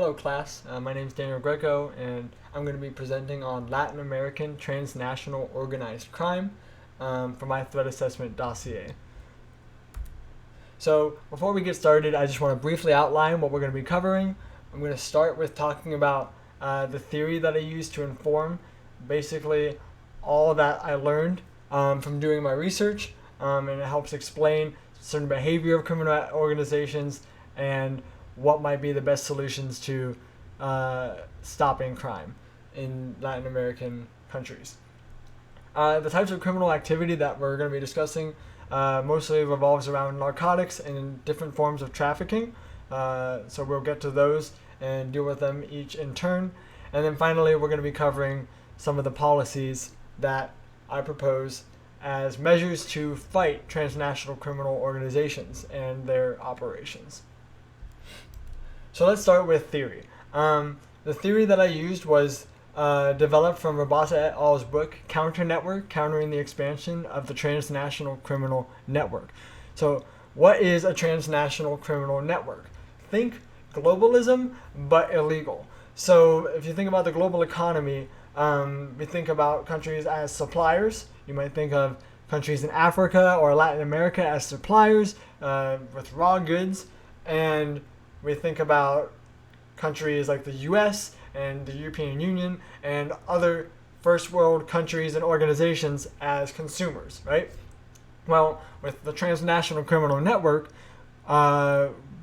Hello class, my name is Daniel Greco and I'm going to be presenting on Latin American transnational organized crime for my threat assessment dossier. So before we get started, I just want to briefly outline what we're going to be covering. I'm going to start with talking about the theory that I used to inform basically all that I learned from doing my research, and it helps explain certain behavior of criminal organizations and what might be the best solutions to stopping crime in Latin American countries. The types of criminal activity that we're going to be discussing mostly revolves around narcotics and different forms of trafficking. So we'll get to those and deal with them each in turn. And then finally, we're going to be covering some of the policies that I propose as measures to fight transnational criminal organizations and their operations. So let's start with theory. The theory that I used was developed from Rabasa et al.'s book, Counter Network, Countering the Expansion of the Transnational Criminal Network. So what is a transnational criminal network? Think globalism, but illegal. So if you think about the global economy, we think about countries as suppliers. You might think of countries in Africa or Latin America as suppliers with raw goods, and we think about countries like the US and the European Union and other first world countries and organizations as consumers, right? Well, with the transnational criminal network,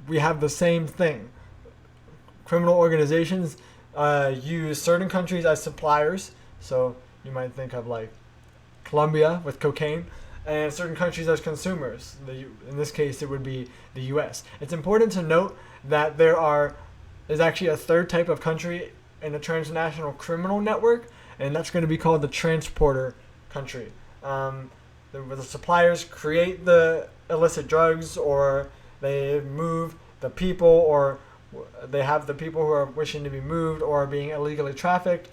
we have the same thing. Criminal organizations use certain countries as suppliers, so you might think of like Colombia with cocaine, and certain countries as consumers. In this case, it would be the US. It's important to note that there's actually a third type of country in the transnational criminal network, and that's going to be called the transporter country. Where the suppliers create the illicit drugs, or they move the people, or they have the people who are wishing to be moved or are being illegally trafficked,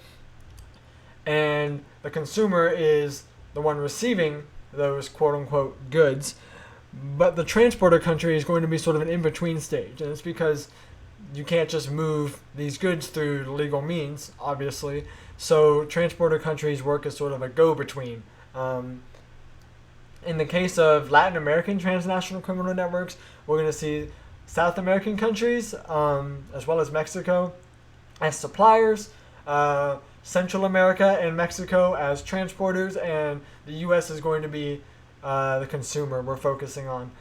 and the consumer is the one receiving those quote-unquote goods. But the transporter country is going to be sort of an in-between stage, and it's because you can't just move these goods through legal means, obviously. So transporter countries work as sort of a go-between. In the case of Latin American transnational criminal networks, we're going to see South American countries, as well as Mexico, as suppliers, Central America and Mexico as transporters, and the U.S. is going to be the consumer we're focusing on.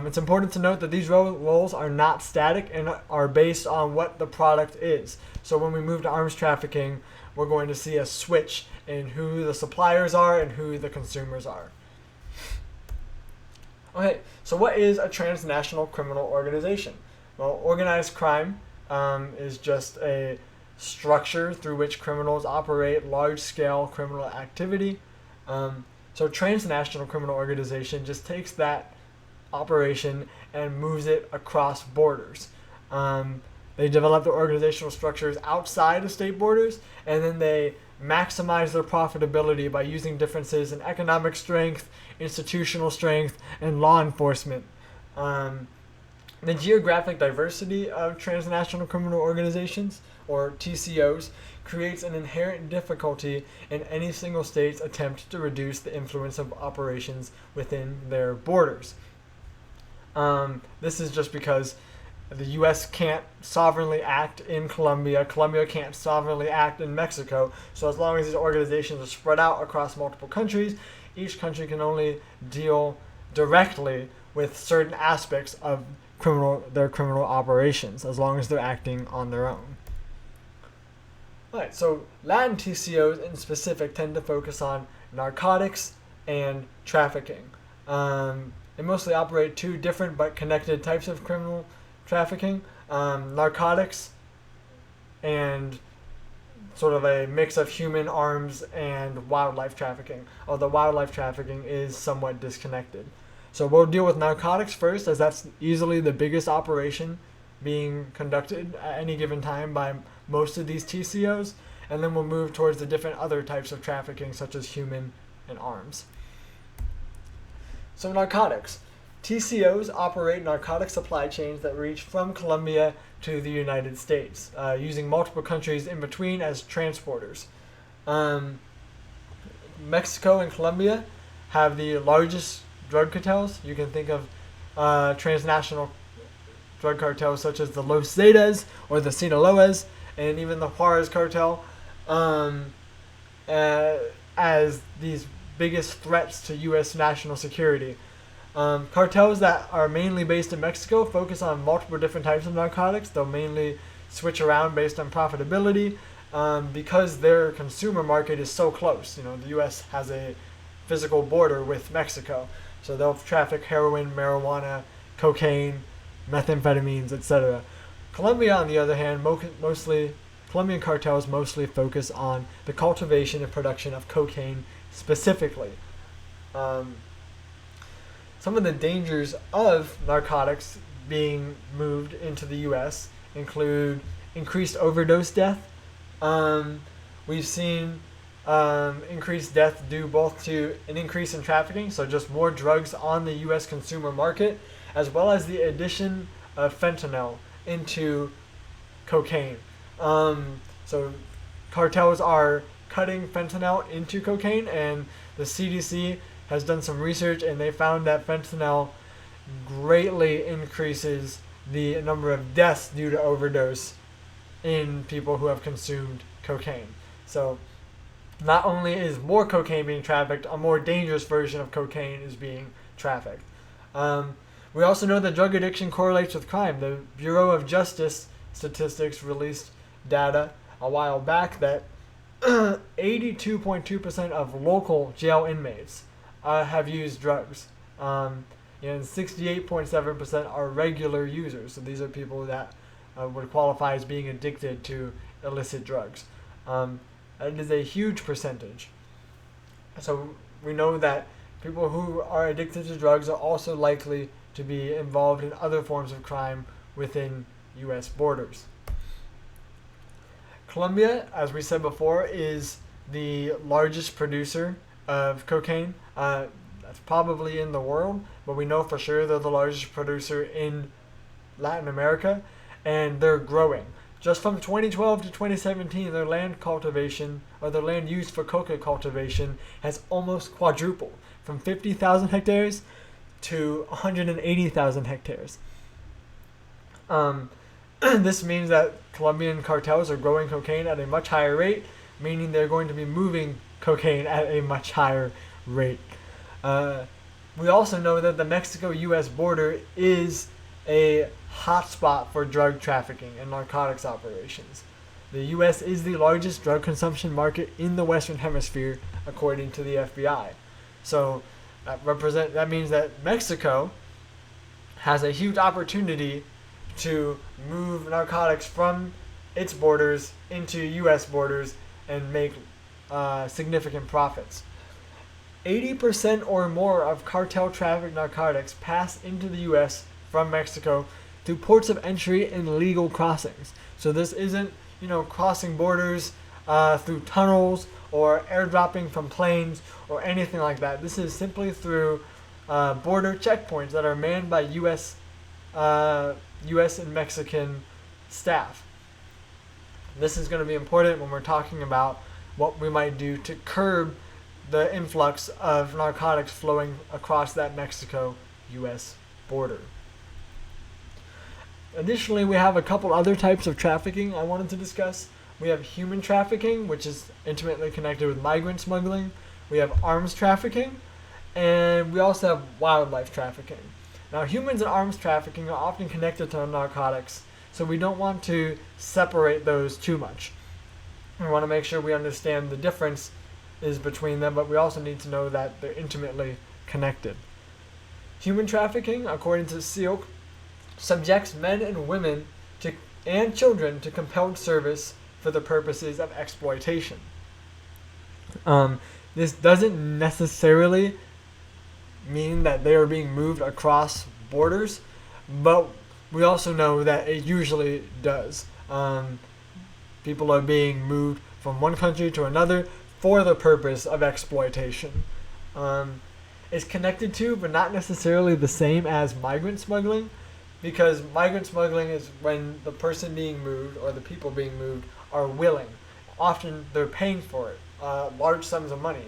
It's important to note that these roles are not static and are based on what the product is. So when we move to arms trafficking, we're going to see a switch in who the suppliers are and who the consumers are. Okay, so what is a transnational criminal organization? Well, organized crime is just a structure through which criminals operate large-scale criminal activity. So transnational criminal organization just takes that operation and moves it across borders. They develop their organizational structures outside of state borders, and then they maximize their profitability by using differences in economic strength, institutional strength, and law enforcement. The geographic diversity of transnational criminal organizations, or TCOs, creates an inherent difficulty in any single state's attempt to reduce the influence of operations within their borders. This is just because the U.S. can't sovereignly act in Colombia. Colombia can't sovereignly act in Mexico. So as long as these organizations are spread out across multiple countries, each country can only deal directly with certain aspects of their criminal operations, as long as they're acting on their own. Alright, so Latin TCOs in specific tend to focus on narcotics and trafficking. They mostly operate two different but connected types of criminal trafficking, narcotics and sort of a mix of human arms and wildlife trafficking, although wildlife trafficking is somewhat disconnected. So we'll deal with narcotics first, as that's easily the biggest operation being conducted at any given time by most of these TCOs, and then we'll move towards the different other types of trafficking, such as human and arms. So narcotics. TCOs operate narcotic supply chains that reach from Colombia to the United States, using multiple countries in between as transporters. Mexico and Colombia have the largest drug cartels. You can think of transnational drug cartels such as the Los Zetas or the Sinaloas and even the Juarez cartel as these biggest threats to U.S. national security. Cartels that are mainly based in Mexico focus on multiple different types of narcotics. They'll mainly switch around based on profitability because their consumer market is so close. The U.S. has a physical border with Mexico, so they'll traffic heroin, marijuana, cocaine, methamphetamines, etc. Colombia, on the other hand, Colombian cartels mostly focus on the cultivation and production of cocaine specifically. Some of the dangers of narcotics being moved into the U.S. include increased overdose death. We've seen increased death due both to an increase in trafficking, so just more drugs on the U.S. consumer market, as well as the addition of fentanyl into cocaine. So cartels are cutting fentanyl into cocaine, and the CDC has done some research, and they found that fentanyl greatly increases the number of deaths due to overdose in people who have consumed cocaine. So not only is more cocaine being trafficked, a more dangerous version of cocaine is being trafficked. We also know that drug addiction correlates with crime. The Bureau of Justice Statistics released data a while back that 82.2% of local jail inmates have used drugs. And 68.7% are regular users. So these are people that would qualify as being addicted to illicit drugs. That is a huge percentage. So we know that people who are addicted to drugs are also likely to be involved in other forms of crime within U.S. borders. Colombia, as we said before, is the largest producer of cocaine. That's probably in the world, but we know for sure they're the largest producer in Latin America, and they're growing. Just from 2012 to 2017, their land cultivation, or their land used for coca cultivation, has almost quadrupled, from 50,000 hectares to 180,000 hectares. This means that Colombian cartels are growing cocaine at a much higher rate, meaning they're going to be moving cocaine at a much higher rate. We also know that the Mexico-U.S. border is a hotspot for drug trafficking and narcotics operations. The U.S. is the largest drug consumption market in the Western Hemisphere, according to the FBI. So that means that Mexico has a huge opportunity to move narcotics from its borders into U.S. borders and make significant profits. 80% or more of cartel trafficked narcotics pass into the U.S. from Mexico through ports of entry and legal crossings. So this isn't, crossing borders through tunnels or airdropping from planes or anything like that. This is simply through border checkpoints that are manned by U.S. and Mexican staff. This is going to be important when we're talking about what we might do to curb the influx of narcotics flowing across that Mexico-U.S. border. Additionally, we have a couple other types of trafficking I wanted to discuss. We have human trafficking, which is intimately connected with migrant smuggling. We have arms trafficking, and we also have wildlife trafficking. Now, humans and arms trafficking are often connected to narcotics, so we don't want to separate those too much. We want to make sure we understand the difference is between them, but we also need to know that they're intimately connected. Human trafficking, according to SEALC, subjects men and women and children to compelled service for the purposes of exploitation. This doesn't necessarily mean that they are being moved across borders, but we also know that it usually does. People are being moved from one country to another for the purpose of exploitation. It's connected to, but not necessarily the same as migrant smuggling. because migrant smuggling is when the person being moved or the people being moved are willing. Often they're paying for it, large sums of money.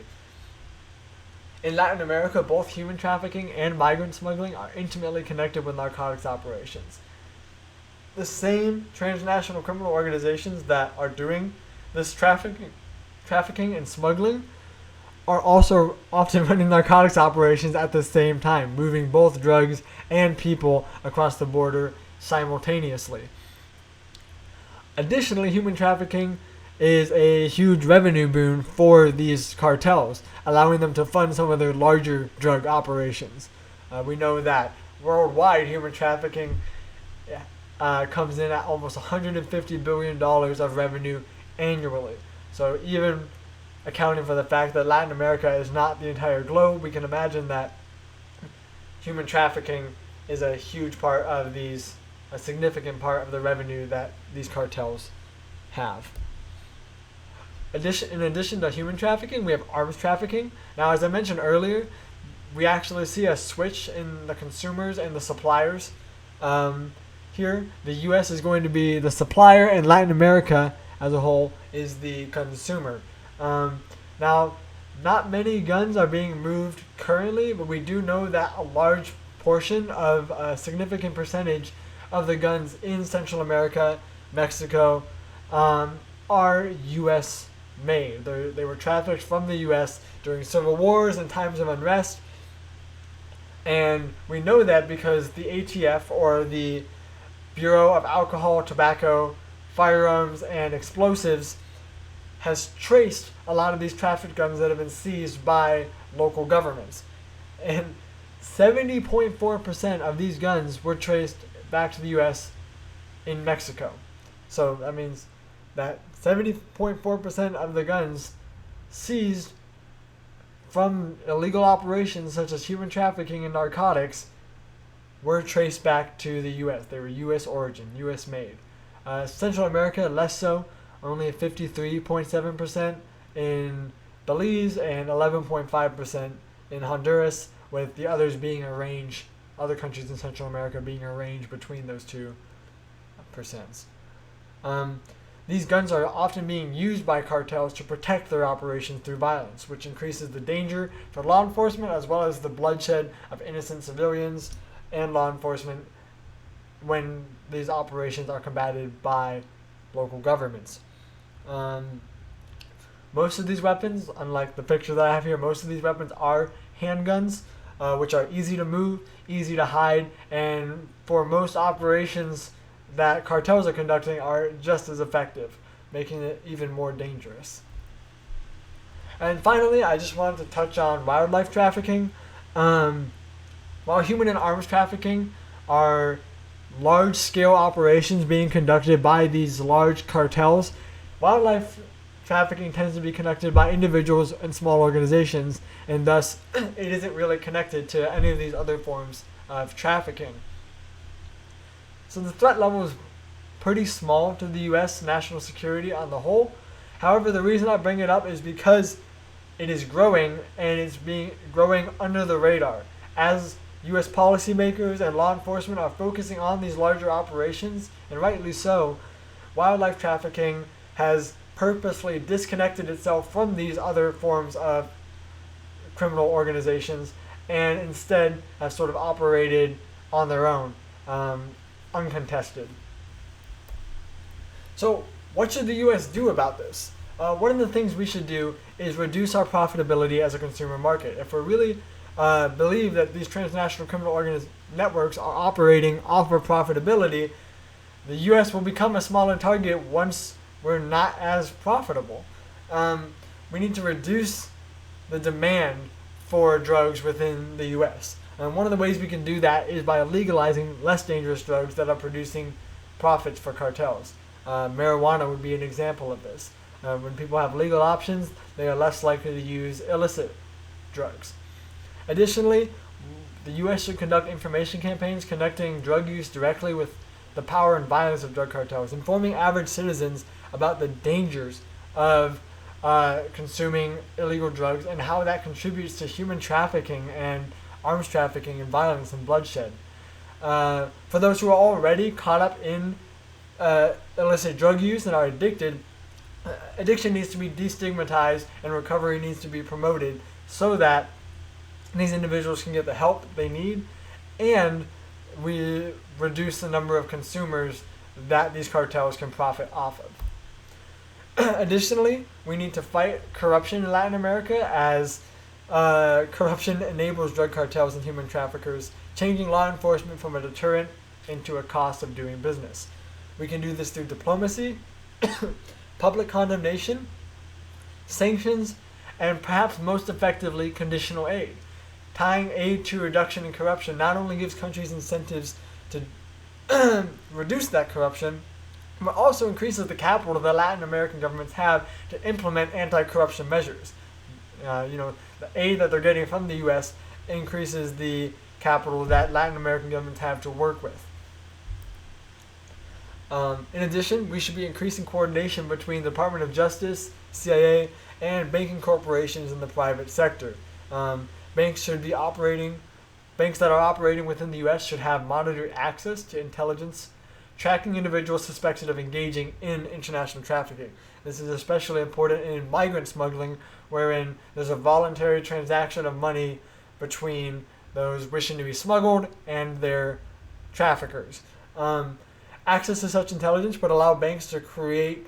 In Latin America, both human trafficking and migrant smuggling are intimately connected with narcotics operations. The same transnational criminal organizations that are doing this trafficking and smuggling are also often running narcotics operations at the same time, moving both drugs and people across the border simultaneously. Additionally, human trafficking is a huge revenue boon for these cartels, allowing them to fund some of their larger drug operations. We know that worldwide human trafficking comes in at almost $150 billion of revenue annually. So even accounting for the fact that Latin America is not the entire globe, we can imagine that human trafficking is a huge part of a significant part of the revenue that these cartels have. In addition to human trafficking, we have arms trafficking. Now, as I mentioned earlier, we actually see a switch in the consumers and the suppliers. Here, the U.S. is going to be the supplier, and Latin America as a whole is the consumer. Now, not many guns are being moved currently, but we do know that a large portion of a significant percentage of the guns in Central America, Mexico, are U.S. made. They were trafficked from the U.S. during civil wars and times of unrest. And we know that because the ATF, or the Bureau of Alcohol, Tobacco, Firearms, and Explosives, has traced a lot of these trafficked guns that have been seized by local governments. And 70.4% of these guns were traced back to the U.S. in Mexico. So that means that 70.4% of the guns seized from illegal operations such as human trafficking and narcotics were traced back to the U.S. They were U.S. origin, U.S. made. Central America, less so, only 53.7% in Belize and 11.5% in Honduras, with the others being a range, other countries in Central America being a range between those 2%. These guns are often being used by cartels to protect their operations through violence, which increases the danger for law enforcement as well as the bloodshed of innocent civilians and law enforcement when these operations are combated by local governments. Most of these weapons, unlike the picture that I have here, most of these weapons are handguns, which are easy to move, easy to hide, and for most operations that cartels are conducting are just as effective, making it even more dangerous. And finally, I just wanted to touch on wildlife trafficking. While human and arms trafficking are large-scale operations being conducted by these large cartels, wildlife trafficking tends to be conducted by individuals and small organizations, and thus it isn't really connected to any of these other forms of trafficking. So the threat level is pretty small to the U.S. national security on the whole. However, the reason I bring it up is because it is growing, and it's growing under the radar. As U.S. policymakers and law enforcement are focusing on these larger operations, and rightly so, wildlife trafficking has purposely disconnected itself from these other forms of criminal organizations and instead have sort of operated on their own, uncontested. So what should the U.S. do about this? One of the things we should do is reduce our profitability as a consumer market. If we really believe that these transnational criminal networks are operating off of profitability, the U.S. will become a smaller target once we're not as profitable. We need to reduce the demand for drugs within the U.S. And one of the ways we can do that is by legalizing less dangerous drugs that are producing profits for cartels. Marijuana would be an example of this. When people have legal options, they are less likely to use illicit drugs. Additionally, the U.S. should conduct information campaigns connecting drug use directly with the power and violence of drug cartels, informing average citizens about the dangers of consuming illegal drugs and how that contributes to human trafficking and arms trafficking and violence and bloodshed. For those who are already caught up in illicit drug use and are addicted, addiction needs to be destigmatized and recovery needs to be promoted so that these individuals can get the help they need, and we reduce the number of consumers that these cartels can profit off of. Additionally, we need to fight corruption in Latin America, as corruption enables drug cartels and human traffickers, changing law enforcement from a deterrent into a cost of doing business. We can do this through diplomacy, public condemnation, sanctions, and perhaps most effectively, conditional aid. Tying aid to reduction in corruption not only gives countries incentives to reduce that corruption, but also increases the capital that Latin American governments have to implement anti-corruption measures. The aid that they're getting from the U.S. increases the capital that Latin American governments have to work with. In addition, we should be increasing coordination between the Department of Justice, CIA, and banking corporations in the private sector. Banks that are operating within the U.S. should have monitored access to intelligence, tracking individuals suspected of engaging in international trafficking. This is especially important in migrant smuggling, wherein there's a voluntary transaction of money between those wishing to be smuggled and their traffickers. Access to such intelligence would allow banks to create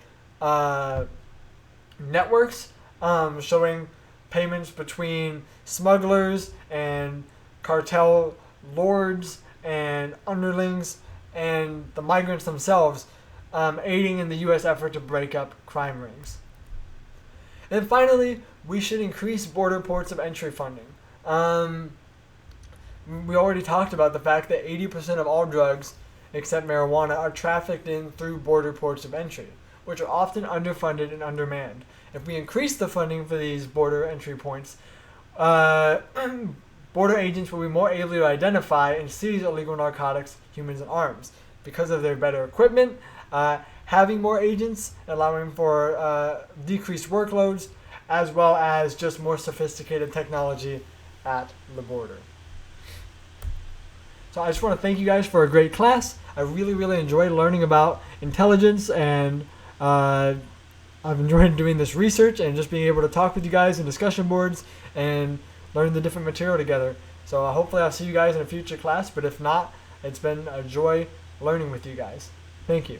networks showing payments between smugglers and cartel lords and underlings and the migrants themselves, aiding in the U.S. effort to break up crime rings. And finally, we should increase border ports of entry funding. We already talked about the fact that 80% of all drugs, except marijuana, are trafficked in through border ports of entry, which are often underfunded and undermanned. If we increase the funding for these border entry points, border agents will be more able to identify and seize illegal narcotics, humans, and arms. Because of their better equipment, having more agents, allowing for decreased workloads, as well as just more sophisticated technology at the border. So I just want to thank you guys for a great class. I really, really enjoyed learning about intelligence, and I've enjoyed doing this research and just being able to talk with you guys in discussion boards and learn the different material together. So hopefully I'll see you guys in a future class, but if not, it's been a joy learning with you guys. Thank you.